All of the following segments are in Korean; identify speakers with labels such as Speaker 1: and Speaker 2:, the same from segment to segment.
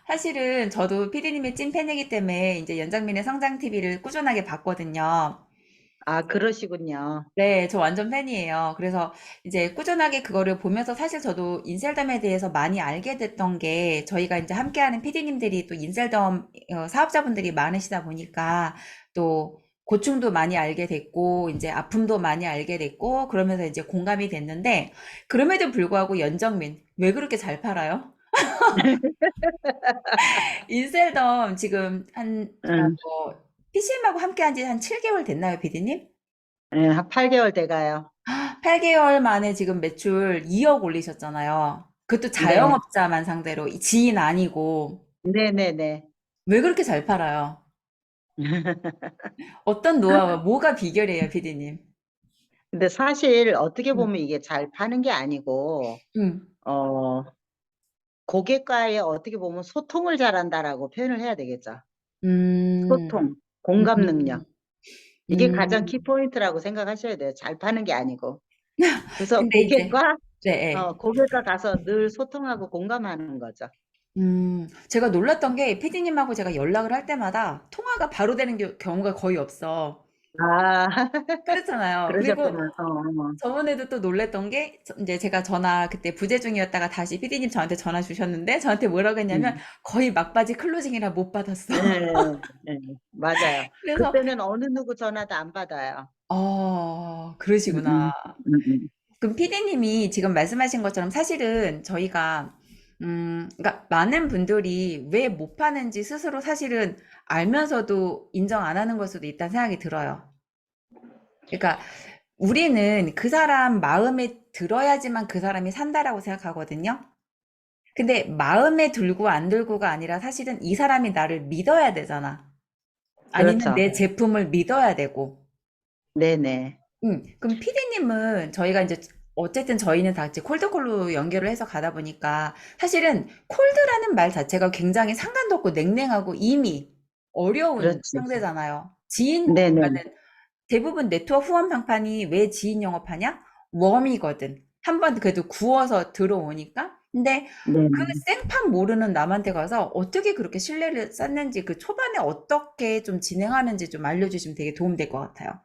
Speaker 1: 사실은 저도 피디님의 찐 팬이기 때문에 이제 연장민의 성장 TV를 꾸준하게 봤거든요.
Speaker 2: 아, 그러시군요.
Speaker 1: 네, 저 완전 팬이에요. 그래서 이제 꾸준하게 그거를 보면서 사실 저도 인셀덤에 대해서 많이 알게 됐던 게 저희가 이제 함께하는 피디님들이 또 인셀덤 사업자분들이 많으시다 보니까 또 고충도 많이 알게 됐고 이제 아픔도 많이 알게 됐고 그러면서 이제 공감이 됐는데 그럼에도 불구하고 연정민 왜 그렇게 잘 팔아요? 인셀덤 지금 한
Speaker 2: 응,
Speaker 1: PCM하고 함께한 지 한 7개월 됐나요, 피디님?
Speaker 2: 예, 한 8개월 돼가요.
Speaker 1: 8개월 만에 지금 매출 2억 올리셨잖아요. 그것도
Speaker 2: 네,
Speaker 1: 자영업자만 상대로, 지인 아니고.
Speaker 2: 네네네.
Speaker 1: 왜 그렇게 잘 팔아요? 어떤 노하우, 뭐가 비결이에요, 피디님?
Speaker 2: 근데 사실 어떻게
Speaker 1: 음,
Speaker 2: 보면 이게 잘 파는 게 아니고,
Speaker 1: 음,
Speaker 2: 어, 고객과의 어떻게 보면 소통을 잘한다라고 표현을 해야 되겠죠.
Speaker 1: 음,
Speaker 2: 소통, 공감
Speaker 1: 음,
Speaker 2: 능력. 이게 가장
Speaker 1: 음.
Speaker 2: 키포인트라고 생각하셔야 돼요. 잘 파는 게 아니고. 그래서
Speaker 1: 근데 이제, 네, 네.
Speaker 2: 고객과 가서 늘 소통하고 공감하는 거죠.
Speaker 1: 제가 놀랐던 게 피디님하고 제가 연락을 할 때마다 통화가 바로 되는 경우가 거의 없어.
Speaker 2: 아,
Speaker 1: 그렇잖아요. 그리고
Speaker 2: 그러셨구나.
Speaker 1: 저번에도 또 놀랬던 게 이제 제가 전화 그때 부재 중이었다가 다시 피디님 저한테 전화 주셨는데 저한테 뭐라고 했냐면
Speaker 2: 음.
Speaker 1: 거의 막바지 클로징이라 못 받았어.
Speaker 2: 네, 네, 맞아요.
Speaker 1: 그래서
Speaker 2: 그때는 어느 누구 전화도 안 받아요. 음,
Speaker 1: 그러시구나.
Speaker 2: 음, 음.
Speaker 1: 그럼 피디님이 지금 말씀하신 것처럼 사실은 저희가 그러니까 많은 분들이 왜 못 파는지 스스로 사실은 알면서도 인정 안 하는 걸 수도 있다는 생각이 들어요. 그러니까 우리는 그 사람 마음에 들어야지만 그 사람이 산다라고 생각하거든요. 근데 마음에 들고 안 들고가 아니라 사실은 이 사람이 나를 믿어야 되잖아. 아니면
Speaker 2: 그렇죠.
Speaker 1: 내 제품을 믿어야 되고.
Speaker 2: 네네.
Speaker 1: 그럼 피디님은 저희가 이제 어쨌든 저희는 다 이제 콜드콜로 연결을 해서 가다 보니까 사실은 콜드라는 말 자체가 굉장히 상관도 없고 냉랭하고 이미 어려운
Speaker 2: 그렇지.
Speaker 1: 상대잖아요. 지인,
Speaker 2: 네네.
Speaker 1: 그러니까는 대부분 네트워크 후원 평판이 왜 지인 영업하냐? 웜이거든. 한번 그래도 구워서 들어오니까. 근데 그
Speaker 2: 네네.
Speaker 1: 생판 모르는 남한테 가서 어떻게 그렇게 신뢰를 쌓는지 그 초반에 어떻게 좀 진행하는지 좀 알려주시면 되게 도움될 것 같아요.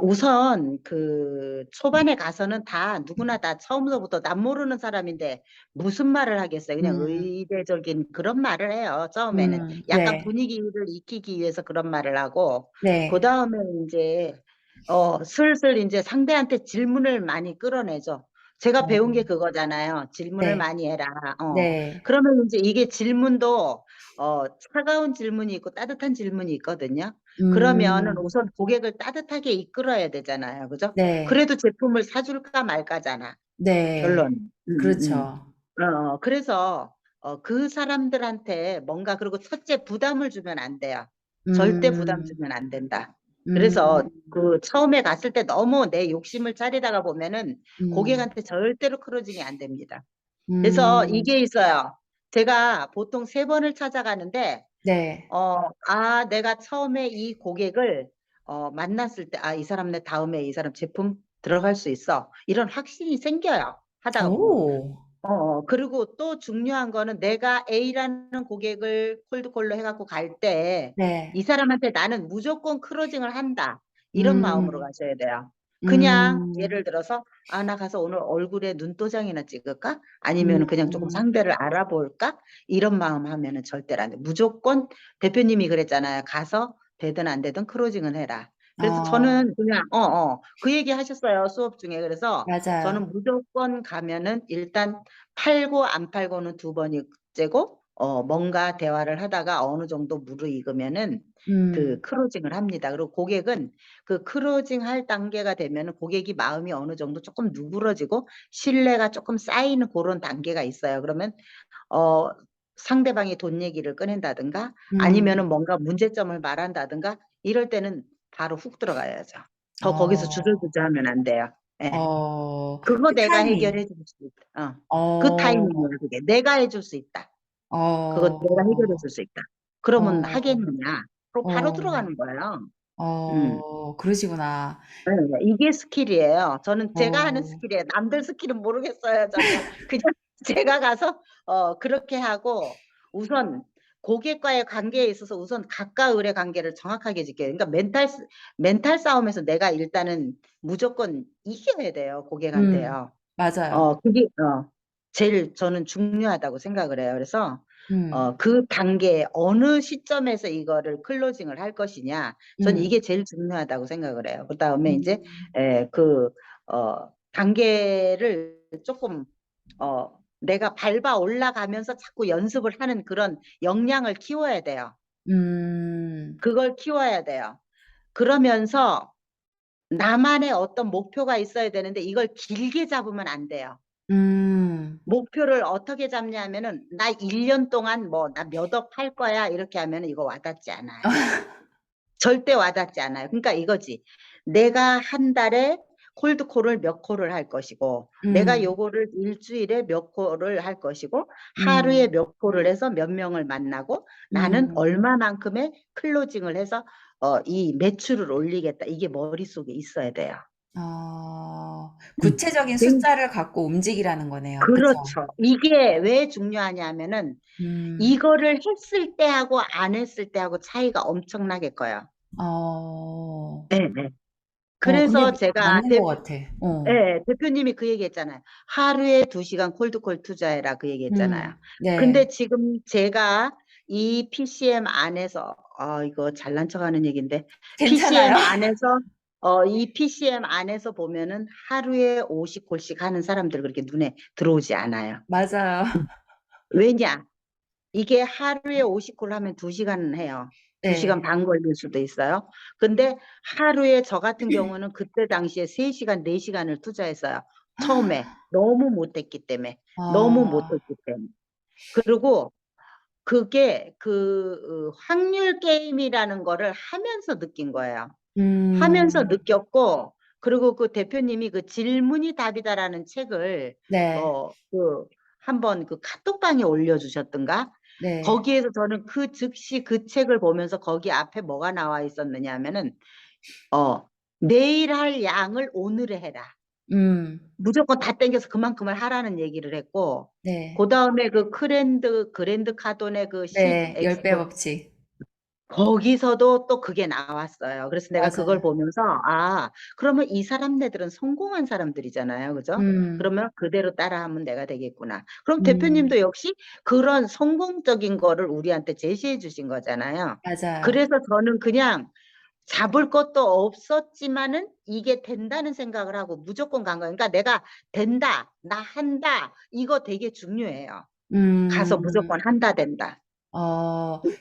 Speaker 2: 우선 초반에 가서는 다 누구나 다 처음서부터 남 모르는 사람인데 무슨 말을 하겠어요. 그냥
Speaker 1: 음,
Speaker 2: 의대적인 그런 말을 해요. 처음에는 약간
Speaker 1: 네,
Speaker 2: 분위기를 익히기 위해서 그런 말을 하고 그
Speaker 1: 네,
Speaker 2: 다음에 이제 슬슬 이제 상대한테 질문을 많이 끌어내죠. 제가 배운 게
Speaker 1: 어,
Speaker 2: 그거잖아요. 질문을
Speaker 1: 네,
Speaker 2: 많이 해라.
Speaker 1: 네,
Speaker 2: 그러면 이제 이게 질문도 차가운 질문이 있고 따뜻한 질문이 있거든요. 그러면은
Speaker 1: 음,
Speaker 2: 우선 고객을 따뜻하게 이끌어야 되잖아요. 그죠?
Speaker 1: 네,
Speaker 2: 그래도 제품을 사줄까 말까잖아.
Speaker 1: 네,
Speaker 2: 결론.
Speaker 1: 그렇죠.
Speaker 2: 그래서 그 사람들한테 뭔가 그리고 첫째 부담을 주면 안 돼요. 절대 부담
Speaker 1: 음,
Speaker 2: 주면 안 된다. 그래서
Speaker 1: 음,
Speaker 2: 그 처음에 갔을 때 너무 내 욕심을 차리다가 보면은
Speaker 1: 음,
Speaker 2: 고객한테 절대로 크로징이 안 됩니다. 그래서
Speaker 1: 음,
Speaker 2: 이게 있어요. 제가 보통 3번을 찾아가는데
Speaker 1: 네,
Speaker 2: 내가 처음에 이 고객을 만났을 때, 이 사람 내 다음에 이 사람 제품 들어갈 수 있어. 이런 확신이 생겨요. 하다가 보면.
Speaker 1: 오,
Speaker 2: 그리고 또 중요한 거는 내가 A라는 고객을 콜드콜로 해갖고 갈 때 이
Speaker 1: 네,
Speaker 2: 사람한테 나는 무조건 크로징을 한다. 이런 마음으로
Speaker 1: 음,
Speaker 2: 가셔야 돼요. 그냥
Speaker 1: 음,
Speaker 2: 예를 들어서 나 가서 오늘 얼굴에 눈도장이나 찍을까? 아니면 그냥 조금
Speaker 1: 음,
Speaker 2: 상대를 알아볼까? 이런 마음 하면은 절대로 안 돼. 무조건 대표님이 그랬잖아요. 가서 되든 안 되든 크로징을 해라. 그래서
Speaker 1: 어,
Speaker 2: 저는 그냥 그 얘기 하셨어요. 수업 중에. 그래서
Speaker 1: 맞아요.
Speaker 2: 저는 무조건 가면은 일단 팔고 안 팔고는 두 번째고 뭔가 대화를 하다가 어느 정도 무르익으면은 그
Speaker 1: 음,
Speaker 2: 크로징을 합니다. 그리고 고객은 그 크로징 할 단계가 되면은 고객이 마음이 어느 정도 조금 누그러지고 신뢰가 조금 쌓이는 그런 단계가 있어요. 그러면 어 상대방이 돈 얘기를 꺼낸다든가
Speaker 1: 음,
Speaker 2: 아니면은 뭔가 문제점을 말한다든가 이럴 때는 바로 훅 들어가야죠. 더 거기서
Speaker 1: 어,
Speaker 2: 주저주저 하면 안 돼요. 예. 그거
Speaker 1: 그
Speaker 2: 내가
Speaker 1: 타이밍,
Speaker 2: 해결해 줄 수 있다. 그
Speaker 1: 어,
Speaker 2: 타이밍이야, 그게. 내가 해줄 수 있다. 그거
Speaker 1: 어,
Speaker 2: 내가 해결해 줄 수 있다. 그러면
Speaker 1: 어,
Speaker 2: 하겠느냐? 그럼 바로
Speaker 1: 어,
Speaker 2: 들어가는 거예요. 음.
Speaker 1: 그러시구나.
Speaker 2: 네, 이게 스킬이에요. 저는 제가 하는
Speaker 1: 어,
Speaker 2: 스킬이에요. 남들 스킬은 모르겠어요, 저는. 그냥 제가 가서 그렇게 하고 우선 고객과의 관계에 있어서 우선 각과 을의 관계를 정확하게 지켜요. 그러니까 멘탈 싸움에서 내가 일단은 무조건 이겨야 돼요,
Speaker 1: 음,
Speaker 2: 고객한테요.
Speaker 1: 맞아요.
Speaker 2: 그게 제일 저는 중요하다고 생각을 해요. 그래서
Speaker 1: 음,
Speaker 2: 그 단계에 어느 시점에서 이거를 클로징을 할 것이냐, 전
Speaker 1: 음,
Speaker 2: 이게 제일 중요하다고 생각을 해요. 그다음에 이제
Speaker 1: 음,
Speaker 2: 단계를 조금 내가 밟아 올라가면서 자꾸 연습을 하는 그런 역량을 키워야 돼요.
Speaker 1: 음,
Speaker 2: 그걸 키워야 돼요. 그러면서 나만의 어떤 목표가 있어야 되는데 이걸 길게 잡으면 안 돼요.
Speaker 1: 음,
Speaker 2: 목표를 어떻게 잡냐면은 나 1년 동안 뭐 나 몇 억 할 거야 이렇게 하면은 이거 와닿지 않아요. 절대 와닿지 않아요. 그러니까 이거지. 내가 한 달에 콜드콜을 몇 콜을 할 것이고, 내가
Speaker 1: 음,
Speaker 2: 요거를 일주일에 몇 콜을 할 것이고, 하루에
Speaker 1: 음,
Speaker 2: 몇 콜을 해서 몇 명을 만나고, 나는
Speaker 1: 음.
Speaker 2: 얼마만큼의 클로징을 해서 이 매출을 올리겠다. 이게 머릿속에 있어야 돼요. 음.
Speaker 1: 구체적인
Speaker 2: 네.
Speaker 1: 숫자를 갖고 움직이라는 거네요. 그쵸?
Speaker 2: 그렇죠. 이게 왜 중요하냐면은
Speaker 1: 음,
Speaker 2: 이거를 했을 때하고 안 했을 때하고 차이가 엄청나게 커요.
Speaker 1: 어,
Speaker 2: 네, 네. 그래서
Speaker 1: 그게
Speaker 2: 제가
Speaker 1: 맞는 것 같아.
Speaker 2: 예, 대표님이 그 얘기했잖아요. 하루에 2시간 콜드콜 투자해라 그 얘기했잖아요.
Speaker 1: 네.
Speaker 2: 근데 지금 제가 이 PCM 안에서 이거 잘난 척하는 얘기인데
Speaker 1: 괜찮아요.
Speaker 2: PCM 안에서 이 PCM 안에서 보면은 하루에 50콜씩 하는 사람들 그렇게 눈에 들어오지 않아요.
Speaker 1: 맞아요.
Speaker 2: 왜냐? 이게 하루에 50콜 하면 2시간은 해요. 2시간
Speaker 1: 네.
Speaker 2: 반 걸릴 수도 있어요. 근데 하루에 저 같은 경우는 그때 당시에 3시간, 4시간을 투자했어요. 처음에 너무 못했기 때문에. 너무
Speaker 1: 아,
Speaker 2: 못했기 때문에. 그리고 그게 확률 게임이라는 거를 하면서 느낀 거예요. 하면서
Speaker 1: 음,
Speaker 2: 느꼈고, 그리고 그 대표님이 그 질문이 답이다라는 책을,
Speaker 1: 네,
Speaker 2: 한번 그 카톡방에 올려주셨던가?
Speaker 1: 네.
Speaker 2: 거기에서 저는 그 즉시 그 책을 보면서 거기 앞에 뭐가 나와 있었느냐 하면은, 어, 내일 할 양을 오늘에 해라.
Speaker 1: 음,
Speaker 2: 무조건 다 땡겨서 그만큼을 하라는 얘기를 했고,
Speaker 1: 네.
Speaker 2: 그 다음에 그 그랜드 카돈의 그
Speaker 1: 네.
Speaker 2: 10X,
Speaker 1: 10배 법칙.
Speaker 2: 거기서도 또 그게 나왔어요. 그래서 내가 그걸
Speaker 1: 맞아요.
Speaker 2: 보면서, 그러면 이 사람네들은 성공한 사람들이잖아요. 그죠?
Speaker 1: 음,
Speaker 2: 그러면 그대로 따라하면 내가 되겠구나. 그럼
Speaker 1: 음,
Speaker 2: 대표님도 역시 그런 성공적인 거를 우리한테 제시해 주신 거잖아요.
Speaker 1: 맞아요.
Speaker 2: 그래서 저는 그냥 잡을 것도 없었지만은 이게 된다는 생각을 하고 무조건 간 거예요. 그러니까 내가 된다, 나 한다, 이거 되게 중요해요. 가서
Speaker 1: 음,
Speaker 2: 무조건 한다, 된다.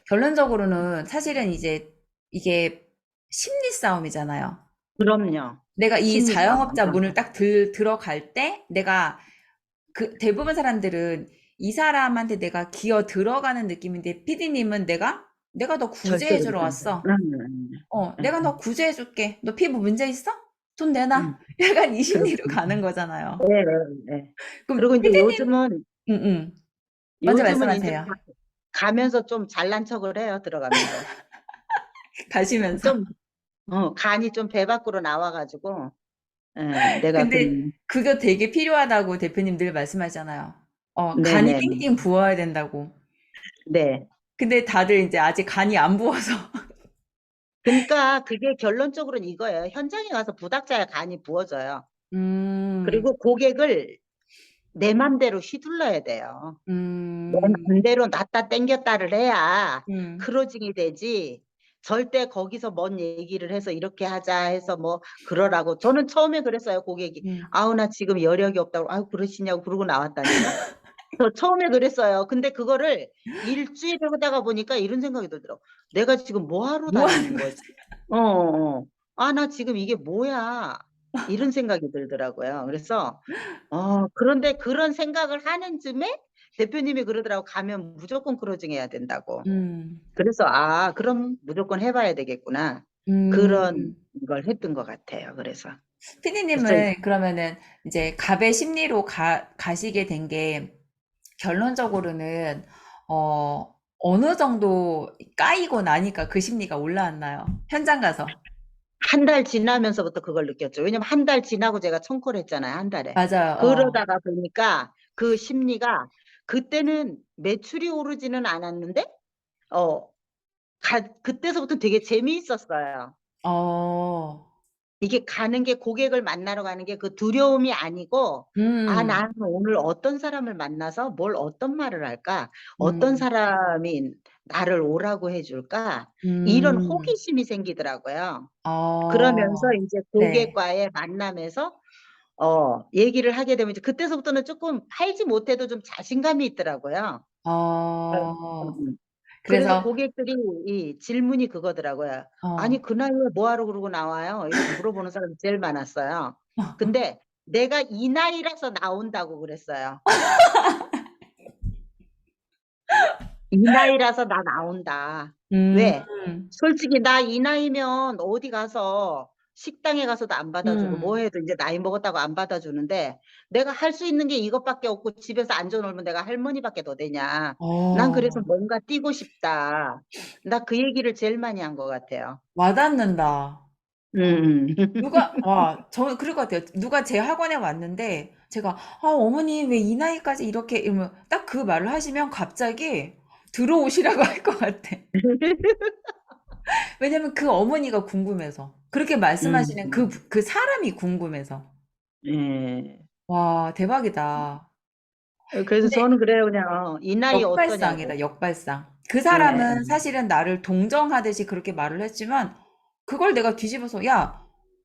Speaker 1: 결론적으로는 사실은 이제 이게 심리 싸움이잖아요.
Speaker 2: 그럼요.
Speaker 1: 내가 이
Speaker 2: 심리 싸움
Speaker 1: 자영업자
Speaker 2: 완전.
Speaker 1: 문을 딱 들어갈 때 내가 그 대부분 사람들은 이 사람한테 내가 기어 들어가는 느낌인데 피디님은 내가 너
Speaker 2: 절대
Speaker 1: 구제해주러
Speaker 2: 그렇게 안 돼.
Speaker 1: 왔어. 내가 너 구제해줄게. 너 피부 문제 있어? 돈 내놔.
Speaker 2: 응,
Speaker 1: 약간 이 심리로
Speaker 2: 그렇죠.
Speaker 1: 가는 거잖아요.
Speaker 2: 네, 네, 네.
Speaker 1: 그럼
Speaker 2: 그리고 이제
Speaker 1: 피디님,
Speaker 2: 요즘은,
Speaker 1: 응, 응. 먼저
Speaker 2: 요즘은 이제
Speaker 1: 말씀하세요.
Speaker 2: 가면서 좀 잘난 척을 해요, 들어가면서.
Speaker 1: 가시면서.
Speaker 2: 좀, 간이 좀 배 밖으로 나와가지고, 내가
Speaker 1: 근데 그거 되게 필요하다고 대표님 늘 말씀하잖아요. 간이
Speaker 2: 네네네.
Speaker 1: 띵띵 부어야 된다고.
Speaker 2: 네.
Speaker 1: 근데 다들 이제 아직 간이 안 부어서.
Speaker 2: 그러니까 그게 결론적으로는 이거예요. 현장에 가서 부닥쳐야 간이 부어져요.
Speaker 1: 음,
Speaker 2: 그리고 고객을 내 맘대로 휘둘러야 돼요. 내
Speaker 1: 음,
Speaker 2: 맘대로 놨다 땡겼다를 해야
Speaker 1: 음,
Speaker 2: 크로징이 되지. 절대 거기서 뭔 얘기를 해서 이렇게 하자 해서 뭐 그러라고. 저는 처음에 그랬어요, 고객이.
Speaker 1: 음.
Speaker 2: 아우, 나 지금 여력이 없다고. 아우, 그러시냐고 그러고 나왔다니까. 저 처음에 그랬어요. 근데 그거를 일주일 하다가 보니까 이런 생각이 들더라고. 내가 지금 뭐 하러
Speaker 1: 뭐 하는
Speaker 2: 다니는
Speaker 1: 거야?
Speaker 2: 거지? 나 지금 이게 뭐야? 이런 생각이 들더라고요. 그래서, 그런데 그런 생각을 하는 쯤에 대표님이 그러더라고. 가면 무조건 크로징 해야 된다고.
Speaker 1: 음,
Speaker 2: 그래서, 그럼 무조건 해봐야 되겠구나. 그런
Speaker 1: 음.
Speaker 2: 걸 했던 것 같아요. 그래서
Speaker 1: 피디님은 그러면은 이제 갑의 심리로 가시게 된 게 결론적으로는 어느 정도 까이고 나니까 그 심리가 올라왔나요? 현장 가서.
Speaker 2: 한 달 지나면서부터 그걸 느꼈죠. 왜냐면 한 달 지나고 제가 청콜 했잖아요. 한 달에.
Speaker 1: 맞아요.
Speaker 2: 그러다가 보니까 그 심리가 그때는 매출이 오르지는 않았는데 어, 그때서부터 되게 재미있었어요.
Speaker 1: 어,
Speaker 2: 이게 가는 게 고객을 만나러 가는 게 그 두려움이 아니고 아,
Speaker 1: 음,
Speaker 2: 나는 오늘 어떤 사람을 만나서 뭘 어떤 말을 할까? 어떤
Speaker 1: 음,
Speaker 2: 사람이 나를 오라고 해줄까? 이런
Speaker 1: 음,
Speaker 2: 호기심이 생기더라고요. 그러면서
Speaker 1: 어,
Speaker 2: 이제
Speaker 1: 네,
Speaker 2: 고객과의 만남에서 얘기를 하게 되면 이제 그때서부터는 조금 팔지 못해도 좀 자신감이 있더라고요. 어,
Speaker 1: 어,
Speaker 2: 음. 그래서
Speaker 1: 그래서,
Speaker 2: 고객들이 이 질문이 그거더라고요. 아니,
Speaker 1: 어,
Speaker 2: 그 나이에 뭐 하러 그러고 나와요? 이렇게 물어보는 사람이 제일 많았어요. 근데 내가 이 나이라서 나온다고 그랬어요. 이 나이라서 나 나온다.
Speaker 1: 음,
Speaker 2: 왜? 솔직히 나 이 나이면 어디 가서 식당에 가서도 안 받아주고 뭐
Speaker 1: 음,
Speaker 2: 해도 이제 나이 먹었다고 안 받아주는데 내가 할 수 있는 게 이것밖에 없고 집에서 앉아 놀면 내가 할머니밖에 더 되냐. 난 그래서
Speaker 1: 어,
Speaker 2: 뭔가 뛰고 싶다. 나 그 얘기를 제일 많이 한 것 같아요.
Speaker 1: 와닿는다.
Speaker 2: 음.
Speaker 1: 저 그럴 것 같아요. 누가 제 학원에 왔는데, 제가, 어머니, 왜 이 나이까지 이렇게, 이러면 딱 그 말을 하시면 갑자기 들어오시라고 할 것 같아. 왜냐면 그 어머니가 궁금해서. 그렇게 말씀하시는
Speaker 2: 음.
Speaker 1: 그 사람이 궁금해서.
Speaker 2: 예.
Speaker 1: 와, 대박이다.
Speaker 2: 그래서
Speaker 1: 근데
Speaker 2: 저는 그래요. 그냥 이 나이 어떠냐고.
Speaker 1: 역발상이다, 역발상. 그
Speaker 2: 예, 예.
Speaker 1: 사람은 사실은 나를 동정하듯이 그렇게 말을 했지만, 그걸 내가 뒤집어서, 야,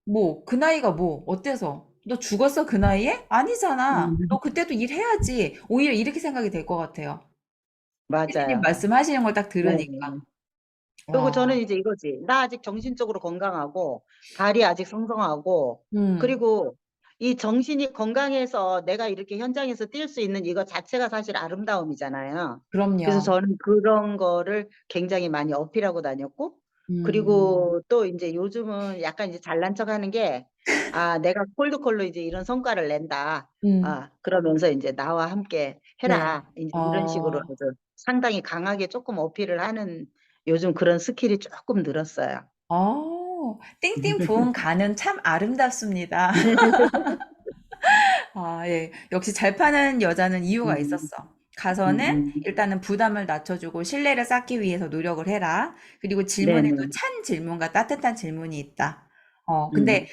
Speaker 1: 뭐, 그 나이가 뭐, 어때서? 너 죽었어, 그 나이에? 아니잖아.
Speaker 2: 음,
Speaker 1: 너 그때도 일해야지. 오히려 이렇게 생각이 될 것 같아요. 피디님
Speaker 2: 맞아요.
Speaker 1: 말씀하시는 걸 딱
Speaker 2: 네.
Speaker 1: 들으니까.
Speaker 2: 그리고 저는
Speaker 1: 와,
Speaker 2: 이제 이거지. 나 아직 정신적으로 건강하고, 발이 아직 성성하고,
Speaker 1: 음,
Speaker 2: 그리고 이 정신이 건강해서 내가 이렇게 현장에서 뛸 수 있는 이거 자체가 사실 아름다움이잖아요. 그래서
Speaker 1: 그럼요.
Speaker 2: 저는 그런 거를 굉장히 많이 어필하고 다녔고,
Speaker 1: 음,
Speaker 2: 그리고 또 이제 요즘은 약간 이제 잘난 척 하는 게, 아, 내가 콜드콜로 이제 이런 성과를 낸다.
Speaker 1: 음,
Speaker 2: 아, 그러면서 이제 나와 함께
Speaker 1: 네.
Speaker 2: 해라. 이제 이런 식으로 아주 상당히 강하게 조금 어필을 하는 요즘 그런 스킬이 조금 늘었어요.
Speaker 1: 띵띵 부은 가는 참 아름답습니다. 예. 역시 잘 파는 여자는 이유가
Speaker 2: 음,
Speaker 1: 있었어. 가서는
Speaker 2: 음,
Speaker 1: 일단은 부담을 낮춰주고 신뢰를 쌓기 위해서 노력을 해라. 그리고 질문에도
Speaker 2: 네네.
Speaker 1: 찬 질문과 따뜻한 질문이 있다.
Speaker 2: 음,
Speaker 1: 근데,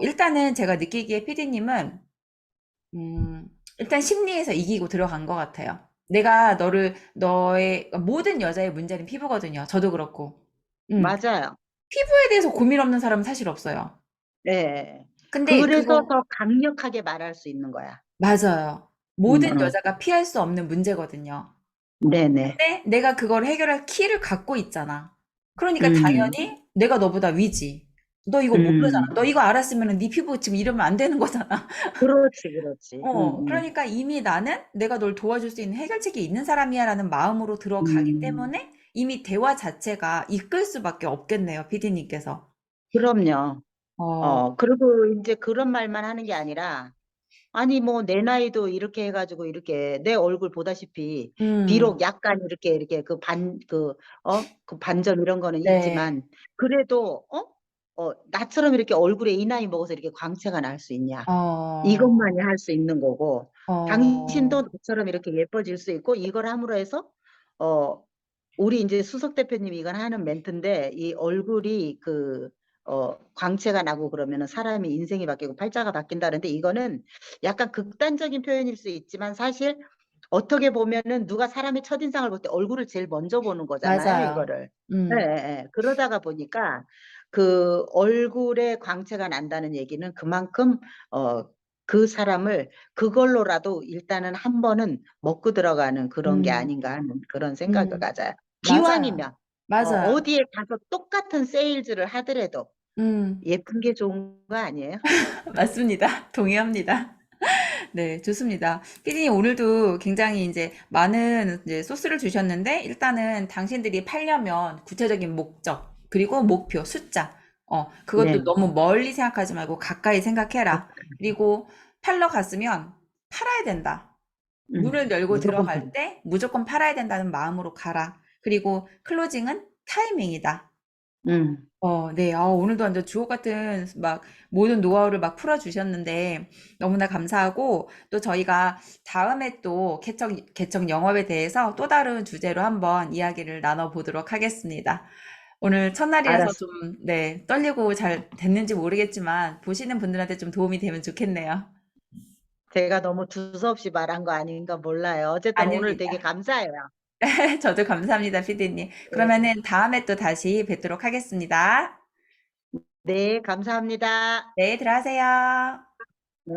Speaker 1: 일단은 제가 느끼기에 피디님은, 일단 심리에서 이기고 들어간 것 같아요. 내가 너의, 모든 여자의 문제는 피부거든요. 저도 그렇고. 음,
Speaker 2: 맞아요.
Speaker 1: 피부에 대해서 고민 없는 사람은 사실 없어요.
Speaker 2: 네.
Speaker 1: 근데
Speaker 2: 그래서
Speaker 1: 그거,
Speaker 2: 더 강력하게 말할 수 있는 거야.
Speaker 1: 맞아요. 모든
Speaker 2: 음.
Speaker 1: 여자가 피할 수 없는 문제거든요.
Speaker 2: 네네.
Speaker 1: 근데 내가 그걸 해결할 키를 갖고 있잖아. 그러니까
Speaker 2: 음,
Speaker 1: 당연히 내가 너보다 위지. 너 이거 모르잖아. 너
Speaker 2: 음.
Speaker 1: 이거 알았으면 네 피부 지금 이러면 안 되는 거잖아.
Speaker 2: 그렇지, 그렇지.
Speaker 1: 그러니까 이미 나는 내가 널 도와줄 수 있는 해결책이 있는 사람이야라는 마음으로 들어가기
Speaker 2: 음.
Speaker 1: 때문에 이미 대화 자체가 이끌 수밖에 없겠네요, 피디님께서.
Speaker 2: 그럼요.
Speaker 1: 어,
Speaker 2: 그리고 이제 그런 말만 하는 게 아니라, 아니, 뭐, 내 나이도 이렇게 해가지고, 이렇게, 내 얼굴 보다시피,
Speaker 1: 음,
Speaker 2: 비록 약간 이렇게 그 반점 이런 거는
Speaker 1: 네,
Speaker 2: 있지만, 그래도, 나처럼 이렇게 얼굴에 이 나이 먹어서 이렇게 광채가 날 수 있냐.
Speaker 1: 어,
Speaker 2: 이것만이 할 수 있는 거고, 당신도
Speaker 1: 어,
Speaker 2: 나처럼 이렇게 예뻐질 수 있고, 이걸 함으로 해서, 어, 우리 이제 수석 대표님이 이건 하는 멘트인데, 이 얼굴이 광채가 나고 그러면은 사람이 인생이 바뀌고 팔자가 바뀐다는데, 이거는 약간 극단적인 표현일 수 있지만, 사실 어떻게 보면은 누가 사람의 첫인상을 볼 때 얼굴을 제일 먼저 보는 거잖아요,
Speaker 1: 맞아요.
Speaker 2: 이거를. 예, 예,
Speaker 1: 음,
Speaker 2: 예. 그러다가 보니까 그 얼굴에 광채가 난다는 얘기는 그만큼, 어, 그 사람을 그걸로라도 일단은 한 번은 먹고 들어가는 그런 게
Speaker 1: 음,
Speaker 2: 아닌가 하는 그런 생각을
Speaker 1: 음,
Speaker 2: 가져요.
Speaker 1: 맞아요.
Speaker 2: 기왕이면,
Speaker 1: 맞아요.
Speaker 2: 어디에 가서 똑같은 세일즈를 하더라도
Speaker 1: 음,
Speaker 2: 예쁜 게 좋은 거 아니에요?
Speaker 1: 맞습니다. 동의합니다. 네, 좋습니다. 피디님 오늘도 굉장히 이제 많은 이제 소스를 주셨는데 일단은 당신들이 팔려면 구체적인 목적, 그리고 목표, 숫자.
Speaker 2: 네.
Speaker 1: 그것도 너무 멀리 생각하지 말고 가까이 생각해라. 그리고 팔러 갔으면 팔아야 된다. 문을 열고
Speaker 2: 무조건
Speaker 1: 들어갈 때 무조건 팔아야 된다는 마음으로 가라. 그리고 클로징은 타이밍이다.
Speaker 2: 음.
Speaker 1: 네. 오늘도 완전 주옥 같은 막 모든 노하우를 막 풀어주셨는데 너무나 감사하고 또 저희가 다음에 또 개척 영업에 대해서 또 다른 주제로 한번 이야기를 나눠보도록 하겠습니다. 오늘 첫날이라서
Speaker 2: 알았어.
Speaker 1: 좀, 네, 떨리고 잘 됐는지 모르겠지만 보시는 분들한테 좀 도움이 되면 좋겠네요.
Speaker 2: 제가 너무 두서없이 말한 거 아닌가 몰라요. 어쨌든 오늘 되게
Speaker 1: 아닙니다.
Speaker 2: 감사해요.
Speaker 1: 저도 감사합니다, 피디님.
Speaker 2: 네.
Speaker 1: 그러면은 다음에 또 다시 뵙도록 하겠습니다.
Speaker 2: 네, 감사합니다.
Speaker 1: 네, 들어가세요.
Speaker 2: 네.